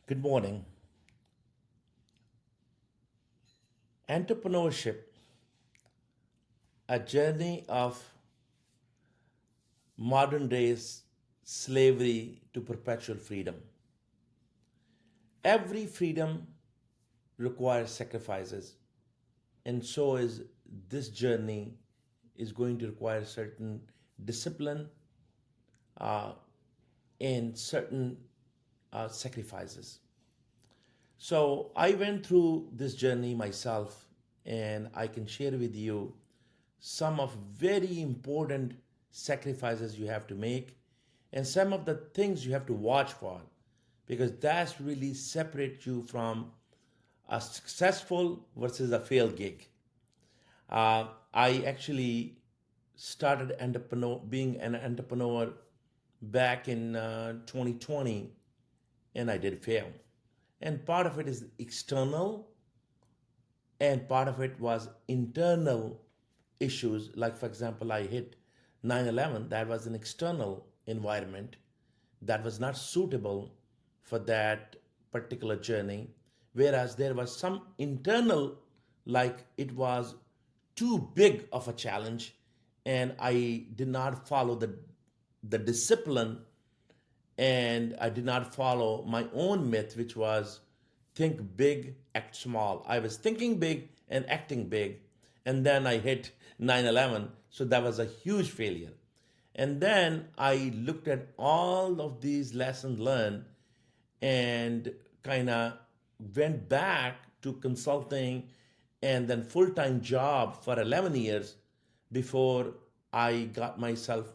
Good morning. Entrepreneurship, a journey of modern days slavery to perpetual freedom. Every freedom requires sacrifices, and so is this journey is going to require certain discipline uh, and certain sacrifices. So I went through this journey myself, and I can share with you some of very important sacrifices you have to make and some of the things you have to watch for because that's really separate you from a successful versus a failed gig. I actually started being an entrepreneur back in 2020, and I did fail. And part of it is external, and part of it was internal issues. Like, for example, I hit 9/11. That was an external environment that was not suitable for that particular journey. Whereas there was some internal, like it was too big of a challenge, and I did not follow the discipline, and I did not follow my own myth, which was think big, act small. I was thinking big and acting big, and then I hit 9/11. So that was a huge failure. And then I looked at all of these lessons learned and kind of went back to consulting and then full-time job for 11 years before I got myself,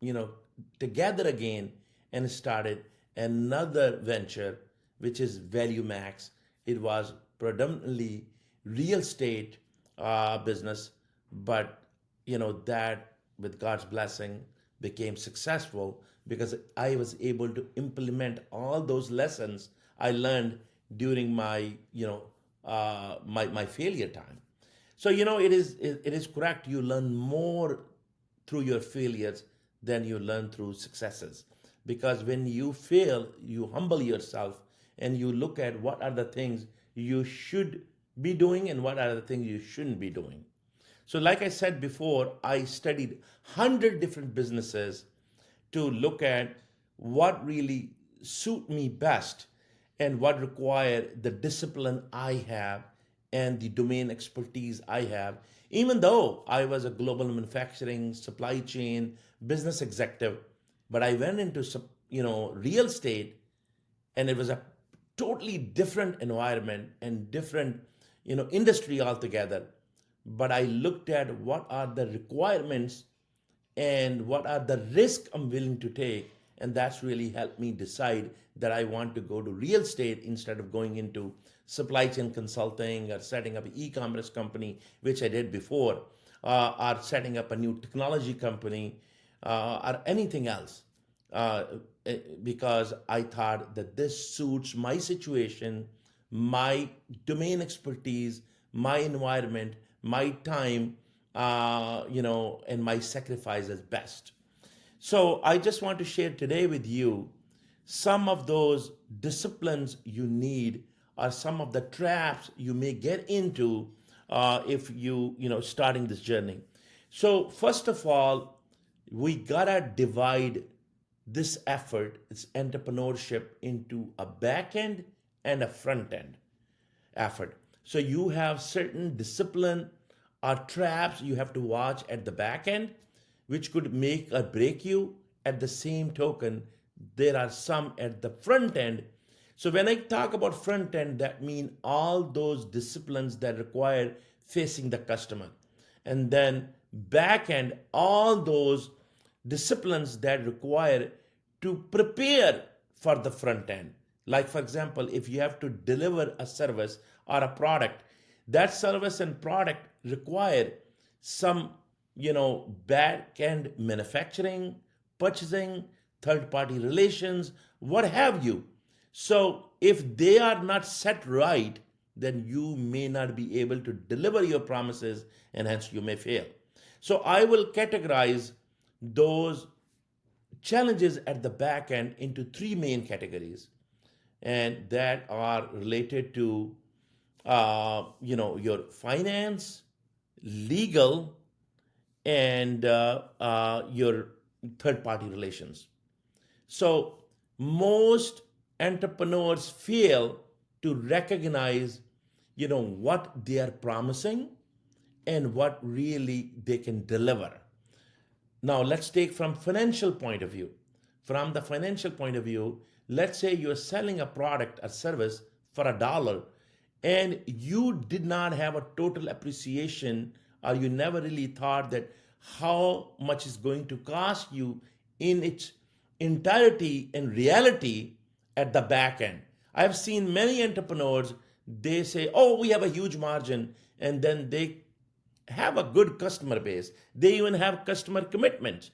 you know, together again and started another venture, which is Value Max. It was predominantly real estate business, but that with God's blessing became successful because I was able to implement all those lessons I learned during my my failure time. So it is correct. You learn more through your failures than you learn through successes. Because when you fail, you humble yourself and you look at what are the things you should be doing and what are the things you shouldn't be doing. So, like I said before, I studied 100 different businesses to look at what really suit me best and what require the discipline I have and the domain expertise I have. Even though I was a global manufacturing supply chain business executive, but I went into real estate, and it was a totally different environment and different industry altogether. But I looked at what are the requirements and what are the risks I'm willing to take. And that's really helped me decide that I want to go to real estate instead of going into supply chain consulting or setting up an e-commerce company, which I did before, or setting up a new technology company, or anything else. Uh, because I thought that this suits my situation, my domain expertise, my environment, my time, and my sacrifices best. So I just want to share today with you some of those disciplines you need, or some of the traps you may get into if starting this journey. So first of all, we gotta divide this effort, this entrepreneurship, into a back end and a front end effort. So you have certain discipline or traps you have to watch at the back end, which could make or break you. At the same token, there are some at the front end. So when I talk about front end, that means all those disciplines that require facing the customer. And then back end, all those disciplines that require to prepare for the front end. Like, for example, if you have to deliver a service or a product, that service and product require some, back end manufacturing, purchasing, third party relations, what have you. So, if they are not set right, then you may not be able to deliver your promises and hence you may fail. So, I will categorize those challenges at the back end into three main categories. and that are related to your finance, legal, and your third party relations. So most entrepreneurs fail to recognize what they are promising and what really they can deliver. Now let's take from financial point of view. From the financial point of view, let's say you're selling a product or service for $1 and you did not have a total appreciation, or you never really thought that how much is going to cost you in its entirety and reality at the back end. I've seen many entrepreneurs, they say, oh, we have a huge margin, and then they have a good customer base. They even have customer commitments.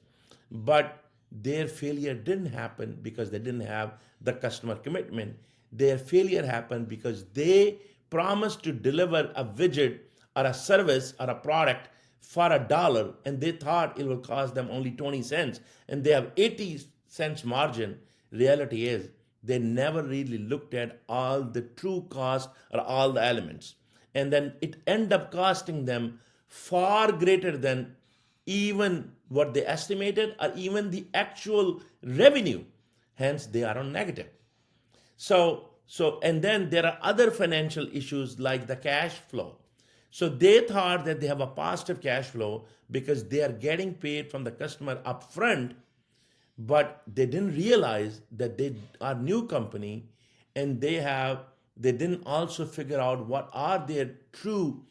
But their failure didn't happen because they didn't have the customer commitment. Their failure happened because they promised to deliver a widget or a service or a product for $1 and they thought it will cost them only 20 cents and they have 80 cents margin. Reality is they never really looked at all the true cost or all the elements. And then it ended up costing them far greater than even what they estimated or even the actual revenue. Hence, they are on negative. And then there are other financial issues like the cash flow. So they thought that they have a positive cash flow because they are getting paid from the customer upfront, but they didn't realize that they are new company and they didn't also figure out what are their true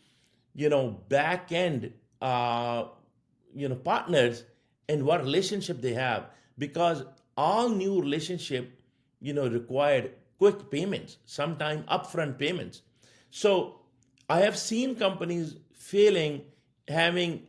back end partners and what relationship they have, because all new relationship required quick payments, sometimes upfront payments. So I have seen companies failing, having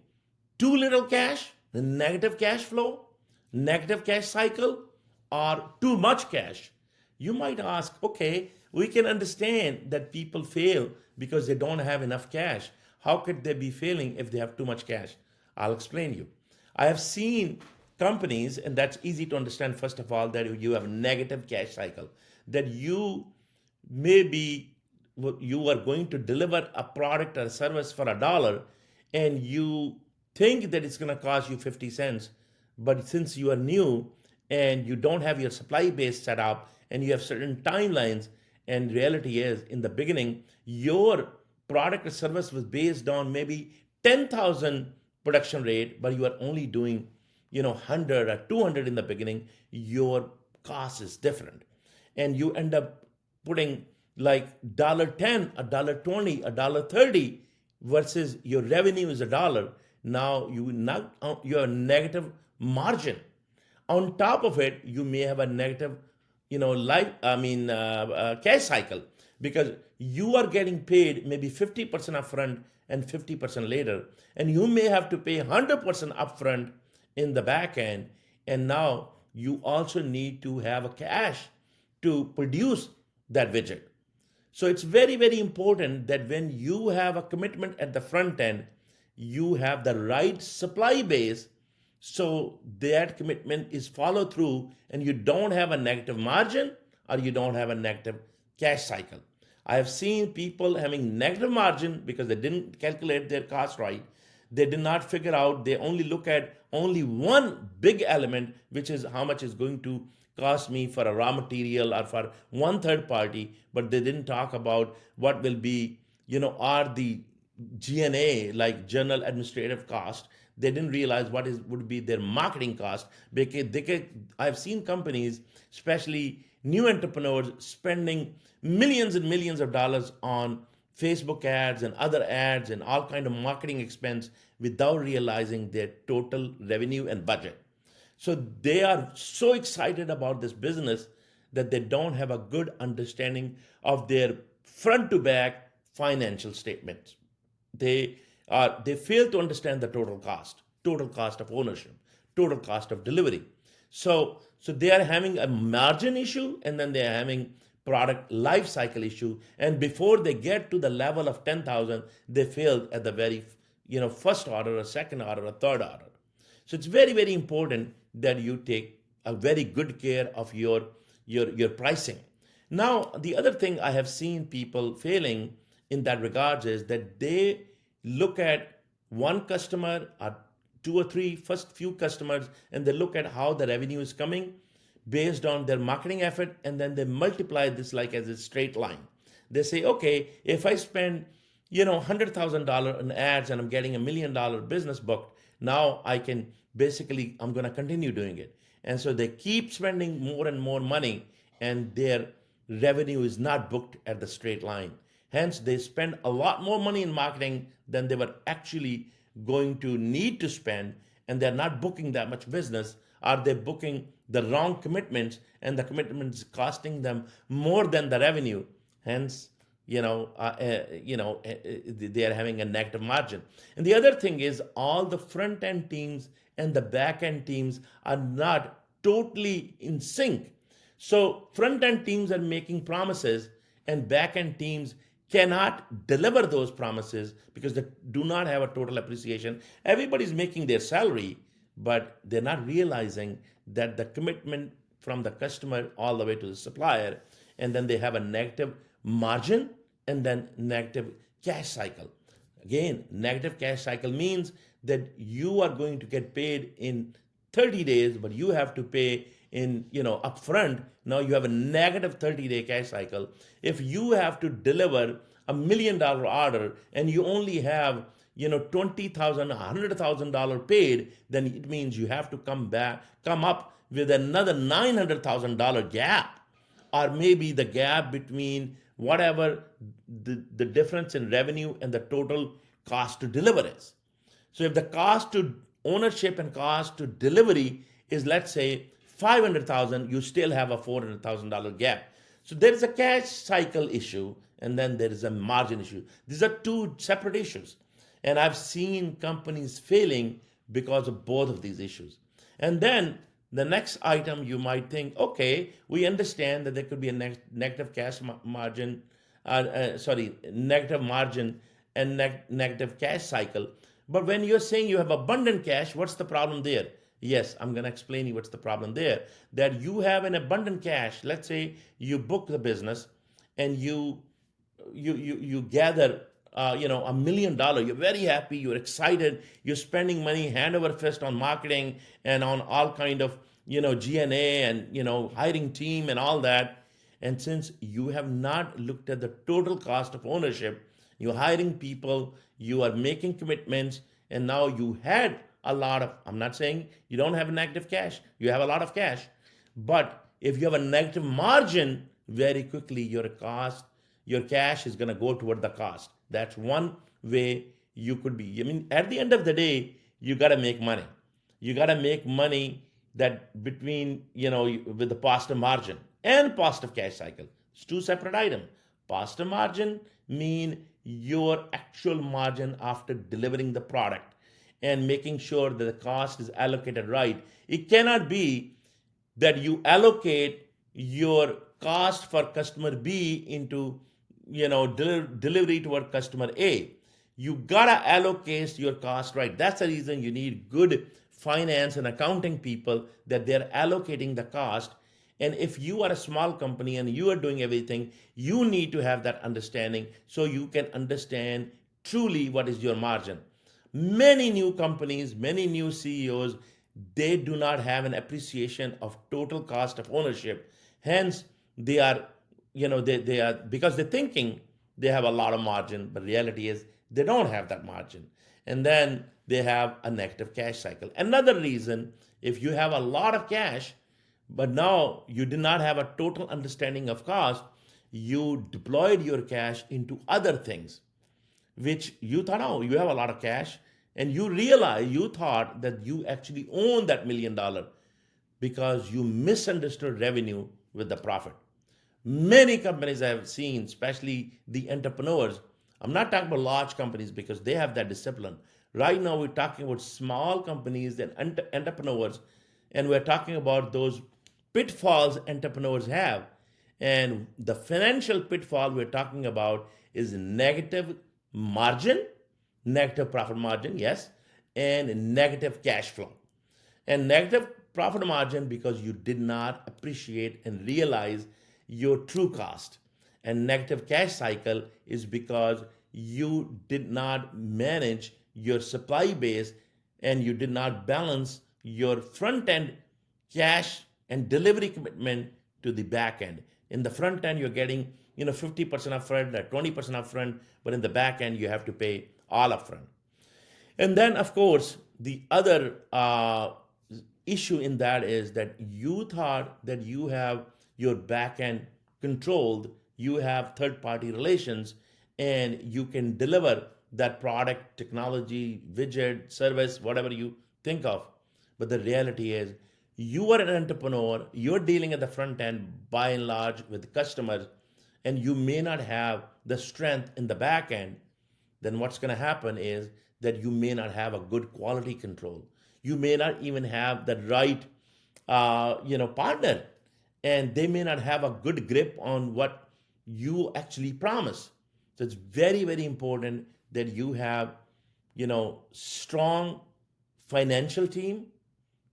too little cash, the negative cash flow, negative cash cycle, or too much cash. You might ask, okay, we can understand that people fail because they don't have enough cash. How could they be failing if they have too much cash? I'll explain you. I have seen companies, and that's easy to understand, first of all, that you have a negative cash cycle, that maybe you are going to deliver a product or service for $1 and you think that it's going to cost you 50 cents. But since you are new and you don't have your supply base set up and you have certain timelines, and reality is in the beginning, your product or service was based on maybe 10,000 production rate, but you are only doing 100 or 200 in the beginning, your cost is different. And you end up putting like $10, $20, $30 versus your revenue is $1. Now you have a negative margin. On top of it, you may have a negative, cash cycle, because you are getting paid maybe 50% upfront and 50% later, and you may have to pay 100% upfront in the back end, and now you also need to have a cash to produce that widget. So it's very, very important that when you have a commitment at the front end, you have the right supply base so that commitment is followed through and you don't have a negative margin or you don't have a negative cash cycle. I have seen people having negative margin because they didn't calculate their cost right. They did not figure out, they only look at only one big element, which is how much is going to cost me for a raw material or for one third party, but they didn't talk about what will be, are the G&A, like general administrative cost. They didn't realize would be their marketing cost. Because I've seen companies, especially new entrepreneurs, spending millions and millions of dollars on Facebook ads and other ads and all kind of marketing expense without realizing their total revenue and budget. So they are so excited about this business that they don't have a good understanding of their front to back financial statements. They fail to understand the total cost of ownership, total cost of delivery. So they are having a margin issue, and then they are having product life cycle issue. And before they get to the level of 10,000, they failed at the very first order, or second order, or third order. So it's very, very important that you take a very good care of your pricing. Now, the other thing I have seen people failing in that regards is that they look at one customer or two or three first few customers, and they look at how the revenue is coming based on their marketing effort, and then they multiply this like as a straight line. They say, okay, if I spend $100,000 in ads and I'm getting $1 million business booked, now I can basically, I'm going to continue doing it. And so they keep spending more and more money, and their revenue is not booked at the straight line. Hence, they spend a lot more money in marketing than they were actually going to need to spend, and they're not booking that much business. Are they booking the wrong commitments, and the commitments costing them more than the revenue? Hence, they are having a negative margin. And the other thing is, all the front end teams and the back end teams are not totally in sync. So front end teams are making promises, and back end teams cannot deliver those promises because they do not have a total appreciation. Everybody's making their salary, but they're not realizing that the commitment from the customer all the way to the supplier, and then they have a negative margin and then negative cash cycle. Again, negative cash cycle means that you are going to get paid in 30 days, but you have to pay in upfront. Now you have a negative 30-day cash cycle. If you have to deliver $1 million order and you only have $20,000, $100,000 paid, then it means you have to come up with another $900,000 gap, or maybe the gap between whatever the difference in revenue and the total cost to deliver is. So if the cost to ownership and cost to delivery is, let's say, 500,000, you still have a $400,000 gap. So there is a cash cycle issue, and then there is a margin issue. These are two separate issues. And I've seen companies failing because of both of these issues. And then the next item, you might think, okay, we understand that there could be a negative cash margin, negative margin and negative cash cycle. But when you're saying you have abundant cash, what's the problem there? Yes, I'm going to explain you what's the problem there. That you have an abundant cash. Let's say you book the business and you gather $1 million. You're very happy, you're excited, you're spending money hand over fist on marketing and on all kind of G&A and hiring team and all that. And since you have not looked at the total cost of ownership, you're hiring people, you are making commitments, and now you had a lot of, I'm not saying you don't have negative cash, you have a lot of cash, but if you have a negative margin, very quickly your cash is going to go toward the cost. That's one way you could be. I mean, at the end of the day, you got to make money. You got to make money that between, with the positive margin and positive cash cycle. It's two separate items. Positive margin mean your actual margin after delivering the product and making sure that the cost is allocated right. It cannot be that you allocate your cost for customer B into delivery toward customer A. You gotta allocate your cost right. That's the reason you need good finance and accounting people, that they're allocating the cost. And if you are a small company and you are doing everything, you need to have that understanding so you can understand truly what is your margin. Many new companies, many new CEOs, they do not have an appreciation of total cost of ownership. Hence, they are, they are, because they're thinking they have a lot of margin, but reality is they don't have that margin. And then they have a negative cash cycle. Another reason, if you have a lot of cash, but now you did not have a total understanding of cost, you deployed your cash into other things, which you thought, oh, you have a lot of cash, and you thought that you actually own that $1 million because you misunderstood revenue with the profit. Many companies I have seen, especially the entrepreneurs, I'm not talking about large companies because they have that discipline. Right now, we're talking about small companies and entrepreneurs, and we're talking about those pitfalls entrepreneurs have. And the financial pitfall we're talking about is negative margin, negative profit margin, yes, and negative cash flow. And negative profit margin because you did not appreciate and realize your true cost. And negative cash cycle is because you did not manage your supply base and you did not balance your front end cash and delivery commitment to the back end. In the front end, you're getting 50% upfront, 20% upfront, but in the back end, you have to pay all upfront. And then, of course, the other issue in that is that you thought that you have your back end controlled, you have third party relations, and you can deliver that product, technology, widget, service, whatever you think of. But the reality is, you are an entrepreneur, you're dealing at the front end by and large with customers, and you may not have the strength in the back end. Then what's going to happen is that you may not have a good quality control. You may not even have the right, partner, and they may not have a good grip on what you actually promise. So it's very, very important that you have, strong financial team,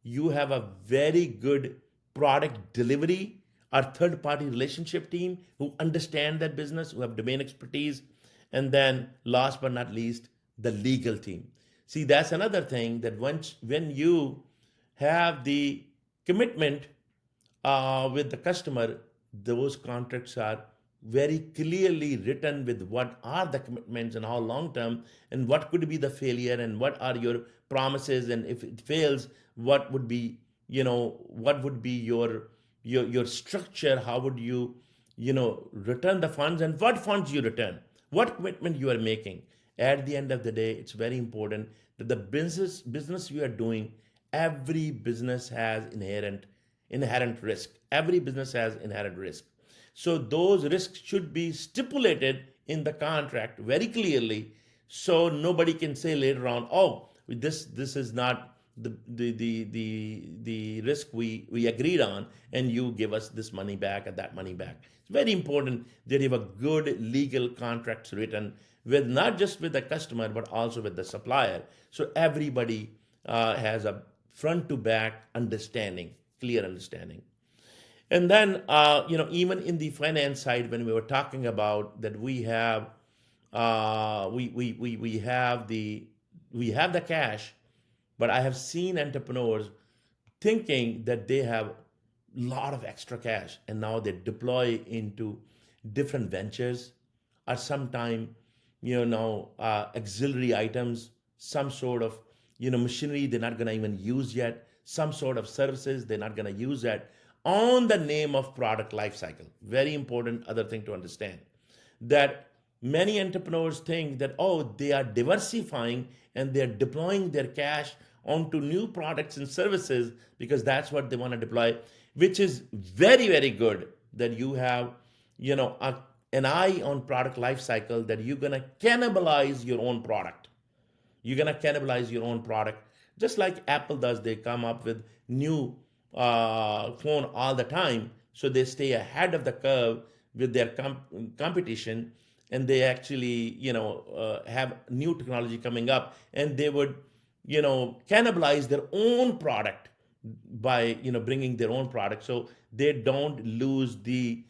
you have a very good product delivery or third party relationship team who understand that business, who have domain expertise, and then last but not least, the legal team. See, that's another thing that when you have the commitment with the customer, those contracts are very clearly written with what are the commitments and how long term and what could be the failure and what are your promises, and if it fails, what would be your structure, how would you return the funds, and what funds you return, what commitment you are making. At the end of the day, it's very important that the business you are doing, every business has inherent risk. Every business has inherent risk. So those risks should be stipulated in the contract very clearly, so nobody can say later on, oh, this is not the risk we agreed on, and you give us this money back and that money back. It's very important that you have a good legal contracts written with not just with the customer but also with the supplier, so everybody has a front to back understanding, clear understanding. And then, even in the finance side, when we were talking about that, we have the cash, but I have seen entrepreneurs thinking that they have a lot of extra cash, and now they deploy into different ventures, or sometime, auxiliary items, some sort of, machinery they're not going to even use yet, some sort of services they're not going to use yet, on the name of product lifecycle. Very important other thing to understand, that many entrepreneurs think that, oh, they are diversifying and they're deploying their cash onto new products and services because that's what they want to deploy, which is very, very good that you have, an eye on product lifecycle, that you're going to cannibalize your own product. You're going to cannibalize your own product. Just like Apple does, they come up with new phone all the time, so they stay ahead of the curve with their competition, and they actually have new technology coming up, and they would cannibalize their own product by bringing their own product, so they don't lose the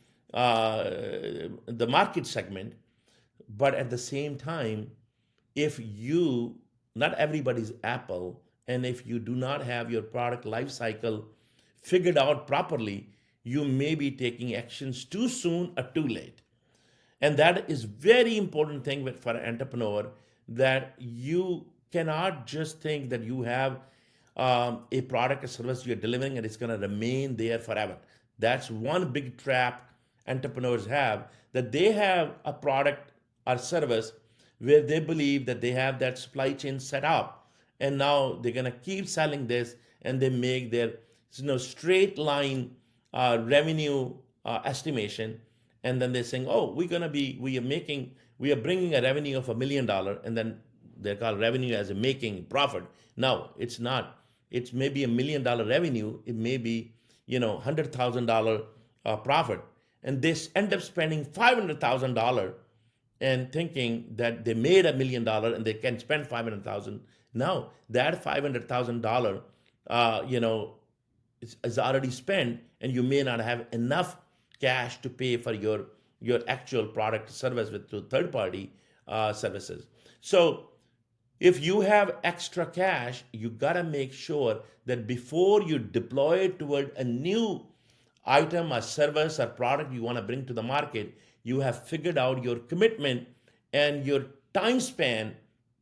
market segment. But at the same time, if you not everybody's Apple, and if you do not have your product life cycle figured out properly, you may be taking actions too soon or too late. And that is very important thing for an entrepreneur, that you cannot just think that you have a product or service you're delivering and it's going to remain there forever. That's one big trap entrepreneurs have, that they have a product or service where they believe that they have that supply chain set up, and now they're going to keep selling this, and they make their straight line revenue estimation, and then they're saying, oh, we are bringing a revenue of $1 million, and then they call revenue as a making profit. Now it's not. It's maybe $1 million revenue. It may be $100,000 profit, and they end up spending $500,000 and thinking that they made $1 million and they can spend $500,000. Now that $500,000, is already spent, and you may not have enough cash to pay for your actual product service with through third party services. So if you have extra cash, you gotta make sure that before you deploy it toward a new item or service or product you want to bring to the market, you have figured out your commitment and your time span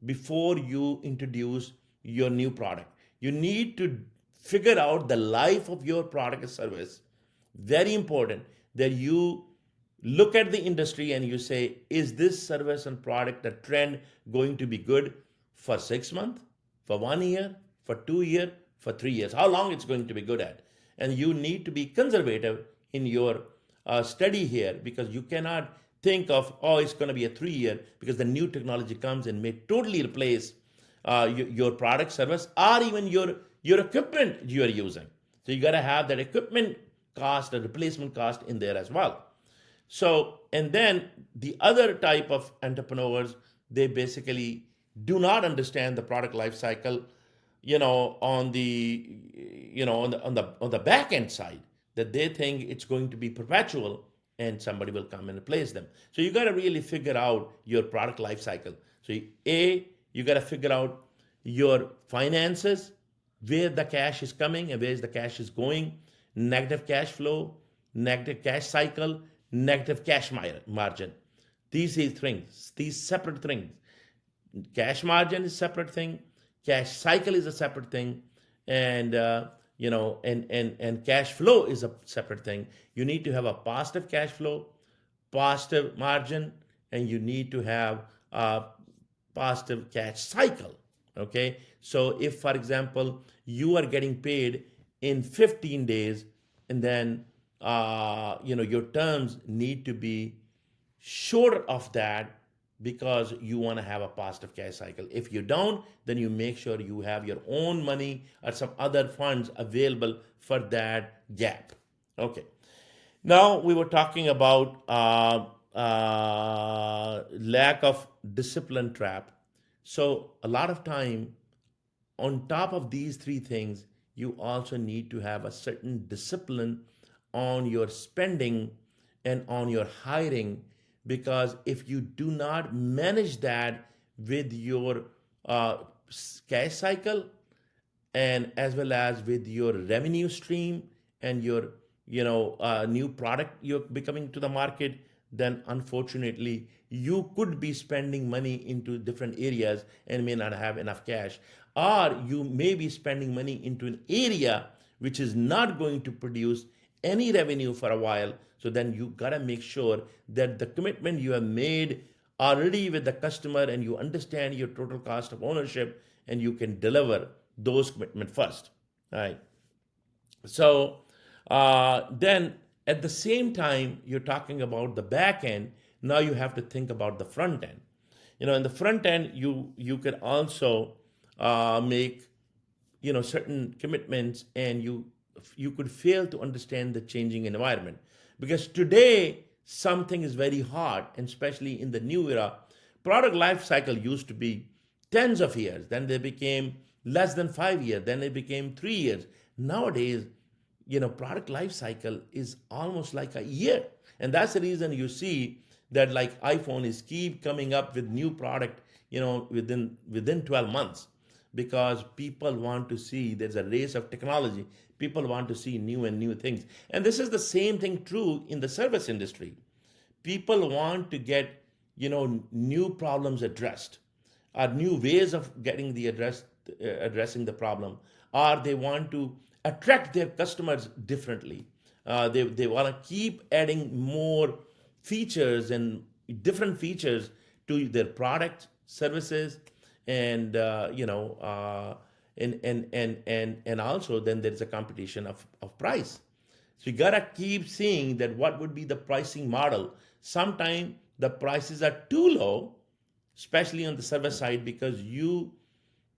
before you introduce your new product. You need to figure out the life of your product or service. Very important that you look at the industry and you say, is this service and product a trend going to be good for 6 months, for 1 year, for 2 years, for 3 years? How long it's going to be good at? And you need to be conservative in your study here, because you cannot think of, oh, it's going to be a 3 year, because the new technology comes and may totally replace your product, service, or even your equipment you are using. So you got to have that equipment cost, a replacement cost in there as well. So, and then the other type of entrepreneurs, they basically do not understand the product life cycle, on the, on the back end side, that they think it's going to be perpetual and somebody will come and replace them. So you got to really figure out your product life cycle. So you got to figure out your finances, where the cash is coming and where the cash is going, negative cash flow, negative cash cycle, negative cash margin. These things, these separate things. Cash margin is a separate thing. Cash cycle is a separate thing, and and cash flow is a separate thing. You need to have a positive cash flow, positive margin, and you need to have a positive cash cycle. Okay, so if, for example, you are getting paid in 15 days, and then your terms need to be short of that, because you want to have a positive cash cycle. If you don't, then you make sure you have your own money or some other funds available for that gap. Okay. Now we were talking about lack of discipline trap. So a lot of time, on top of these three things, you also need to have a certain discipline on your spending and on your hiring, because if you do not manage that with your cash cycle, and as well as with your revenue stream and your new product you're becoming to the market, then unfortunately you could be spending money into different areas and may not have enough cash, or you may be spending money into an area which is not going to produce any revenue for a while. So then you gotta make sure that the commitment you have made already with the customer, and you understand your total cost of ownership, and you can deliver those commitment first. All right. So then at the same time, you're talking about the back end. Now you have to think about the front end. In the front end, you can also make certain commitments, and you could fail to understand the changing environment, because today something is very hard, and especially in the new era. Product life cycle used to be tens of years, then they became less than 5 years, then it became 3 years. Nowadays, product life cycle is almost like a year, and that's the reason you see that, like, iPhone is keep coming up with new product within 12 months, because people want to see, there's a race of technology. People want to see new things. And this is the same thing true in the service industry. People want to get, new problems addressed, or new ways of getting addressing the problem, or they want to attract their customers differently. They want to keep adding more features and different features to their product, services, and and also then there's a competition of price. So you gotta keep seeing that what would be the pricing model. Sometimes the prices are too low, especially on the service side, because you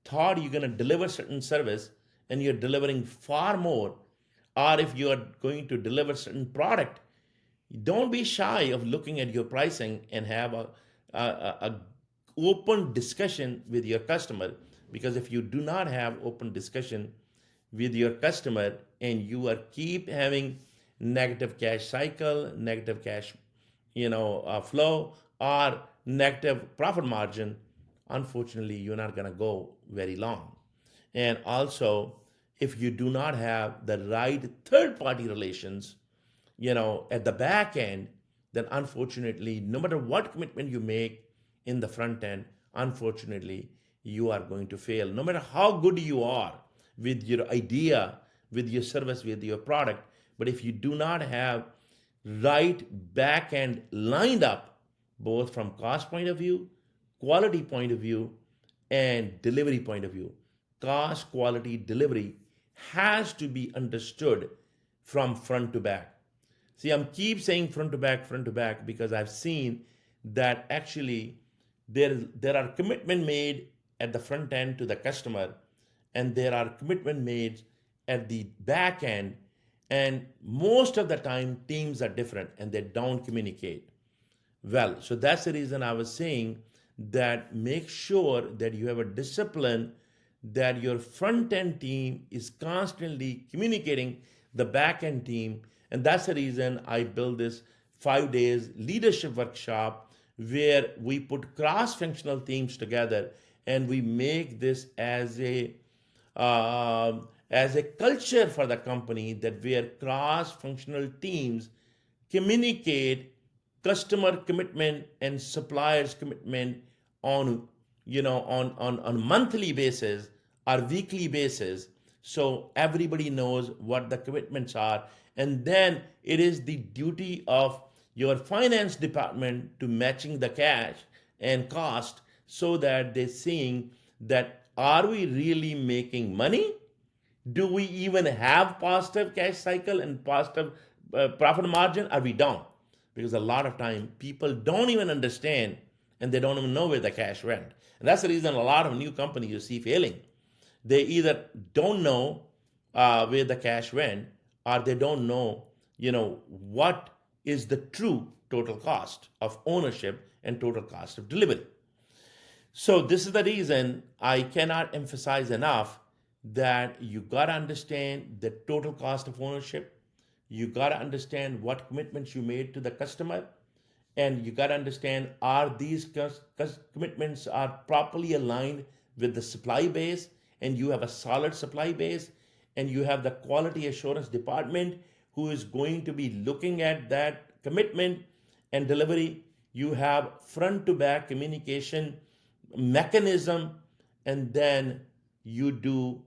thought you're gonna deliver certain service and you're delivering far more. Or if you are going to deliver certain product, don't be shy of looking at your pricing and have a open discussion with your customer, because if you do not have open discussion with your customer, and you are keep having negative cash cycle, negative cash, flow, or negative profit margin, unfortunately, you're not going to go very long. And also, if you do not have the right third party relations, at the back end, then unfortunately, no matter what commitment you make in the front end, unfortunately, you are going to fail. No matter how good you are with your idea, with your service, with your product, but if you do not have right back end lined up, both from cost point of view, quality point of view, and delivery point of view, cost, quality, delivery has to be understood from front to back. See, I'm keep saying front to back because I've seen that actually there are commitment made at the front end to the customer, and there are commitment made at the back end, and most of the time teams are different and they don't communicate well. So that's the reason I was saying that make sure that you have a discipline, that your front end team is constantly communicating the back end team. And that's the reason I built this 5 days leadership workshop where we put cross functional teams together and we make this as a culture for the company, that where cross functional teams communicate customer commitment and suppliers commitment on on monthly basis or weekly basis, so everybody knows what the commitments are. And then it is the duty of your finance department to matching the cash and cost, so that they're seeing that are we really making money, do we even have positive cash cycle and positive profit margin, or we don't? Because a lot of time people don't even understand and they don't even know where the cash went. And that's the reason a lot of new companies you see failing. They either don't know where the cash went, or they don't know, what is the true total cost of ownership and total cost of delivery. So this is the reason I cannot emphasize enough that you got to understand the total cost of ownership. You got to understand what commitments you made to the customer, and you got to understand are these commitments are properly aligned with the supply base, and you have a solid supply base, and you have the quality assurance department who is going to be looking at that commitment and delivery. You have front to back communication mechanism, and then you do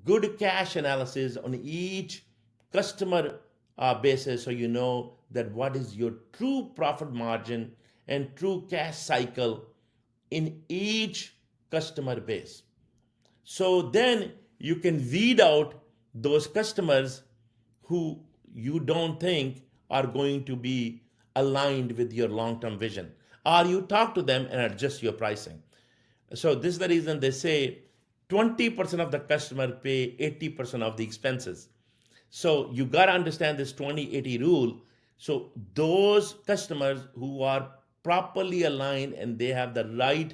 good cash analysis on each customer basis, so you know that what is your true profit margin and true cash cycle in each customer base. So then you can weed out those customers who you don't think are going to be aligned with your long-term vision, or you talk to them and adjust your pricing. So this is the reason they say 20% of the customer pay 80% of the expenses. So you got to understand this 20-80 rule. So those customers who are properly aligned and they have the right,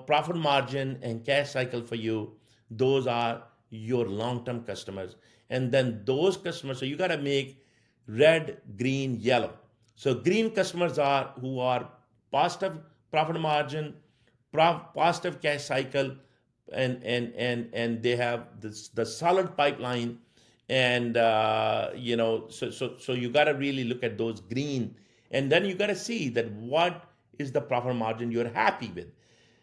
profit margin and cash cycle for you, those are your long-term customers. And then those customers, so you got to make red, green, yellow. So green customers are who are positive profit margin, positive cash cycle, and they have the solid pipeline, and so you got to really look at those green, and then you got to see that what is the profit margin you're happy with.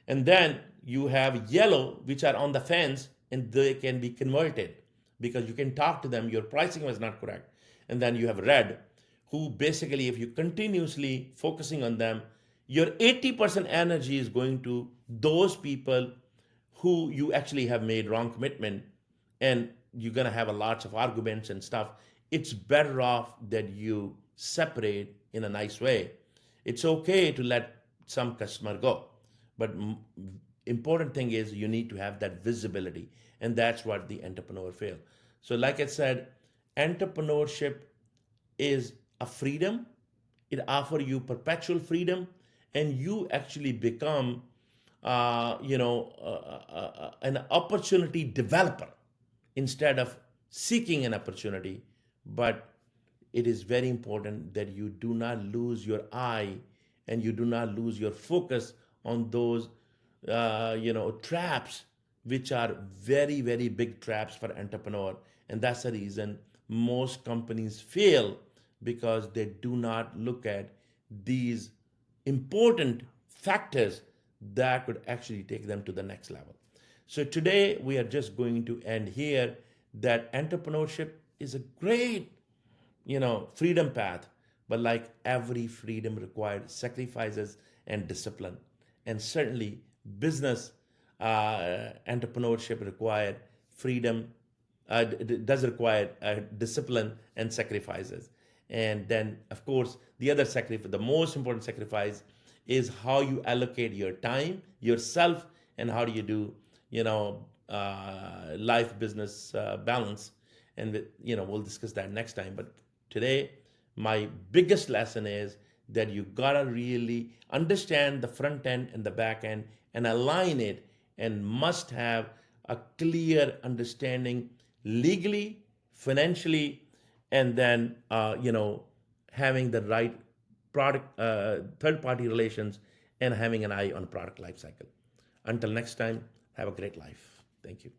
And then you have yellow, which are on the fence, and they can be converted because you can talk to them, your pricing was not correct. And then you have red, who basically, if you continuously focusing on them, your 80% energy is going to those people who you actually have made wrong commitment, and you're going to have a lots of arguments and stuff. It's better off that you separate in a nice way. It's okay to let some customer go, but important thing is you need to have that visibility, and that's what the entrepreneur fail. So like I said, entrepreneurship is a freedom. It offers you perpetual freedom, and you actually become an opportunity developer instead of seeking an opportunity. but it is very important that you do not lose your eye and you do not lose your focus on those traps, which are very very big traps for entrepreneur. And that's the reason most companies fail, because they do not look at these important factors that could actually take them to the next level. So today we are just going to end here, that entrepreneurship is a great freedom path, but like every freedom required sacrifices and discipline. And certainly business entrepreneurship required freedom, does require discipline and sacrifices. And then of course the other sacrifice, the most important sacrifice, is how you allocate your time yourself, and how do you do life business balance. And we'll discuss that next time. But today my biggest lesson is that you gotta really understand the front end and the back end and align it, and must have a clear understanding legally, financially, and then having the right product, third party relations, and having an eye on product life cycle. Until next time, have a great life. Thank you.